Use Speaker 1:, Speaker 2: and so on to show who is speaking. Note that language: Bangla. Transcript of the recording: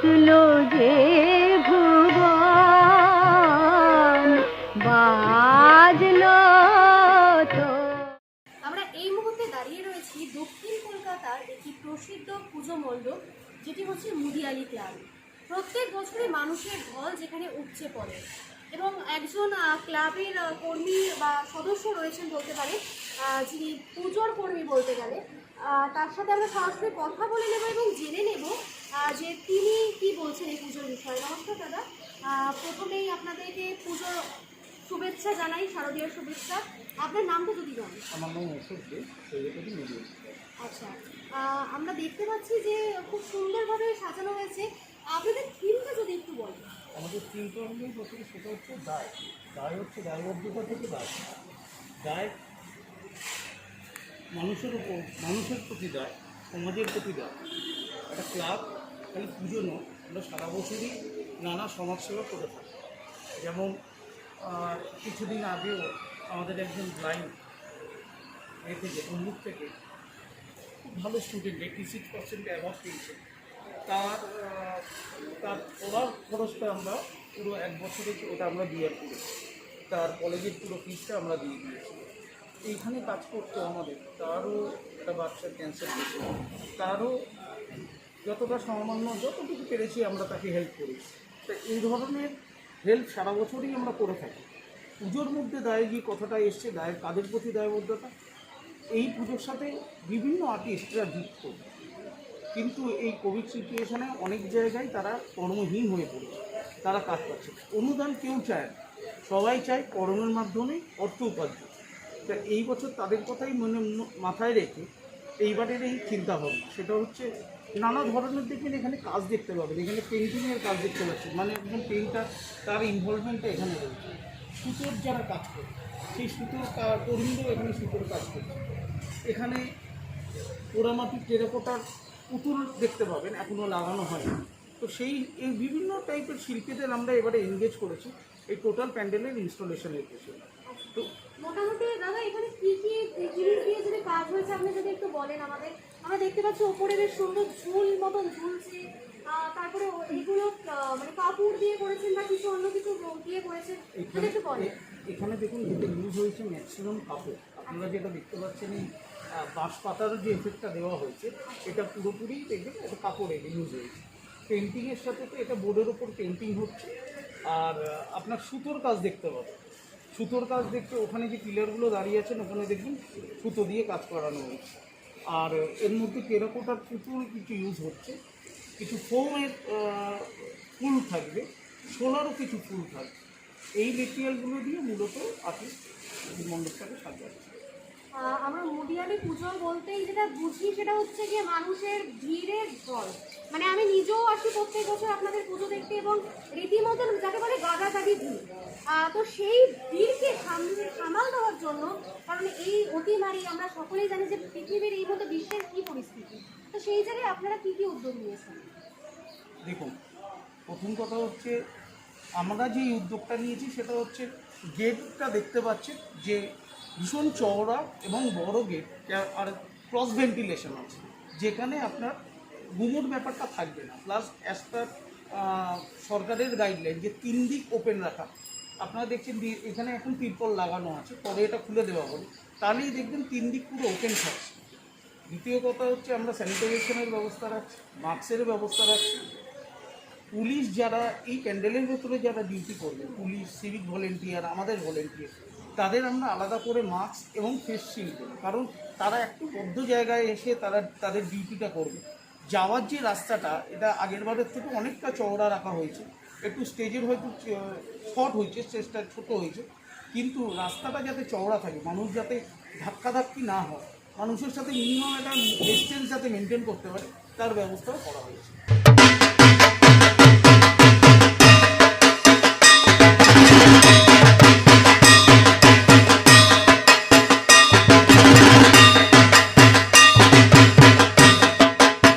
Speaker 1: বাজলো যে ভুবন, বাজলো তো।
Speaker 2: আমরা এই মুহূর্তে দাঁড়িয়ে রয়েছি দক্ষিণ কলকাতার একটি প্রসিদ্ধ পুজো মণ্ডপ, যেটি হচ্ছে মুদিয়ালি ক্লাব। প্রত্যেক বছরই মানুষের ঢল যেখানে উপচে পড়ে এবং একজন ক্লাবের কর্মী বা সদস্য রয়েছেন বলতে পারে, যিনি পুজোর কর্মী বলতে গেলে। তার সাথে আমরা সরাসরি কথা বলে নেব এবং জেনে নেব যে তিনি কি বলছেন এই পুজোর বিষয়ে। নমস্কার দাদা, প্রথমেই আপনাদেরকে পুজোর শুভেচ্ছা জানাই, শারদীয়ার শুভেচ্ছা। আপনার নামটা যদি জানি।
Speaker 3: আমার নাম অশোক দে, সেক্রেটারি মিডিয়া।
Speaker 2: আচ্ছা, আমরা দেখতে পাচ্ছি যে খুব সুন্দরভাবে সাজানো হয়েছে। আপনাদের থিমটা যদি একটু বলেন।
Speaker 3: আমাদের তিনটা হলে বছরে সেটা হচ্ছে দায়। দায় হচ্ছে দায়বদ্ধতা থেকে দায়। দায় মানুষের উপর, মানুষের প্রতি দায়, সমাজের প্রতি দায়। একটা ক্লাব খালি পুজো নয়, আমরা সারা বছরই নানা সমাজসেবা করে থাকি। যেমন কিছুদিন আগেও আমাদের একজন ব্লাইন্ড থেকে অমুক থেকে খুব ভালো স্টুডেন্ট, 86% অ্যাভাব পেয়েছে। তার তার পড়ার খরচটা আমরা পুরো এক বছরে ওটা আমরা দিয়ে করেছি। তার কলেজের পুরো ফিসটা আমরা দিয়ে দিয়েছি। এইখানে কাজ করতো আমাদের, তারও একটা বাচ্চার ক্যান্সার হয়েছে, তারও যতটা সামান্য যতটুকু পেরেছি আমরা তাকে হেল্প করেছি। তো এই ধরনের হেল্প সারা বছরই আমরা করে থাকি। পুজোর মধ্যে দায় যে কথাটা এসছে, দায়ের কাদের প্রতি দায়বদ্ধতা, এই পুজোর সাথে বিভিন্ন আর্টিস্টরা যুক্ত, কিন্তু এই কোভিড সিচুয়েশনে অনেক জায়গায় তারা কর্মহীন হয়ে পড়েছে, তারা কাজ করছে। অনুদান কেউ চায় না, সবাই চায় কর্মের মাধ্যমে অর্থ উপার্জন। তা এই বছর তাদের কথাই মাথায় রেখে এইবারের এই চিন্তাভাবনা, সেটা হচ্ছে নানা ধরনের দেখবেন এখানে কাজ দেখতে পাবেন। এখানে পেন্টিংয়ের কাজ দেখতে পাচ্ছেন, মানে একজন পেইন্টার, তার ইনভলভমেন্টটা এখানে রয়েছে। সুতোর যারা কাজ করে, সেই সুতোর কর্মীরাও এখানে সুতোর কাজ করছে। এখানে পোড়ামাটির টেরাকোটার পুতুল দেখতে পাবেন, এখনও লাগানো হয়নি। তো সেই এই বিভিন্ন টাইপের শিল্পীদের আমরা এবারে এনগেজ করেছি এই টোটাল প্যান্ডেলের ইনস্টলেশনের পেছনে। তো
Speaker 2: মোটামুটি দাদা এখানে কি কি জিনিস দিয়ে যদি কাজ হয়েছে আপনি যদি একটু বলেন আমাদের। আমরা দেখতে পাচ্ছি ওপরে বেশ সুন্দর ঝুল মতন ঝুলছে, তারপরে এগুলো মানে কাপড় দিয়ে করেছেন না কিছু অন্য কিছু দিয়ে করেছেন, যদি একটু বলেন।
Speaker 3: এখানে দেখুন যেটা ইউজ হয়েছে ম্যাক্সিমাম কাপড়। আপনারা যেটা দেখতে পাচ্ছেন এই বাঁশ পাতার যে এফেক্টটা দেওয়া হয়েছে, এটা পুরোপুরি দেখবেন এটা কাপড়ে ইউজ হয়েছে। পেন্টিংয়ের সাথে তো এটা বোর্ডের ওপর পেন্টিং হচ্ছে। আর আপনার সুতোর কাজ দেখতে পাবেন, সুতোর কাজ দেখতে ওখানে যে পিলারগুলো দাঁড়িয়ে আছেন ওখানে দেখবেন সুতো দিয়ে কাজ করানো হয়েছে। আর এর মধ্যে টেরাকোটার পুতুল কিছু ইউজ হচ্ছে, কিছু ফোমের ফুল থাকবে, সোলারও কিছু ফুল থাকবে। এই মেটেরিয়ালগুলো দিয়ে মূলত আর্টিস্ট মণ্ডপটাকে সাজাচ্ছে।
Speaker 2: আমরা মুদিয়ালি পুজো বলতেই যেটা বুঝি সেটা হচ্ছে গিয়ে মানুষের ভিড়ের ঢল। মানে আমি নিজেও আসি প্রত্যেক বছর আপনাদের পুজো দেখতে এবং রীতিমতন যাকে বলে গাদাগাদি ভিড়। তো সেই ভিড়কে সামাল দেওয়ার জন্য, কারণ এই অতিমারি আমরা সকলেই জানি যে পৃথিবীর এই মধ্যে বিশ্বের কী পরিস্থিতি, তো সেই জায়গায় আপনারা কী কী উদ্যোগ নিয়েছেন?
Speaker 3: দেখুন, প্রথম কথা হচ্ছে আমরা যে উদ্যোগটা নিয়েছি সেটা হচ্ছে গেটটা দেখতে পাচ্ছেন যে ভীষণ চওড়া এবং বড় গেট, আর ক্রস ভেন্টিলেশন আছে, যেখানে আপনার গুমোট ব্যাপারটা থাকবে না। প্লাস অ্যাজ পার সরকারের গাইডলাইন যে 3 দিক ওপেন রাখা। আপনারা দেখছেন এখানে এখন তিরপল লাগানো আছে, পরে এটা খুলে দেওয়া হবে, তাহলেই দেখবেন 3 দিক পুরো ওপেন থাকছে। দ্বিতীয় কথা হচ্ছে আমরা স্যানিটাইজেশনের ব্যবস্থা রাখছি, মাস্কের ব্যবস্থা রাখছি। পুলিশ যারা এই প্যান্ডেলের ভেতরে যারা ডিউটি করবে, পুলিশ, সিভিক ভলেন্টিয়ার, আমাদের ভলেন্টিয়ার, তাদের আমরা আলাদা করে মাস্ক এবং ফেস শিল্ড দেবো, কারণ তারা একটু বদ্ধ জায়গায় এসে তারা তাদের ডিউটিটা করবে। যাওয়ার যে রাস্তাটা, এটা আগেরবারের থেকে অনেকটা চওড়া রাখা হয়েছে, একটু স্টেজের হয়তো শর্ট হয়েছে, স্টেজটা ছোটো হয়েছে, কিন্তু রাস্তাটা যাতে চওড়া থাকে, মানুষ যাতে ধাক্কাধাক্কি না হয়, মানুষের সাথে মিনিমাম একটা ডিস্টেন্স যাতে মেনটেন করতে পারে, তার ব্যবস্থাও করা হয়েছে।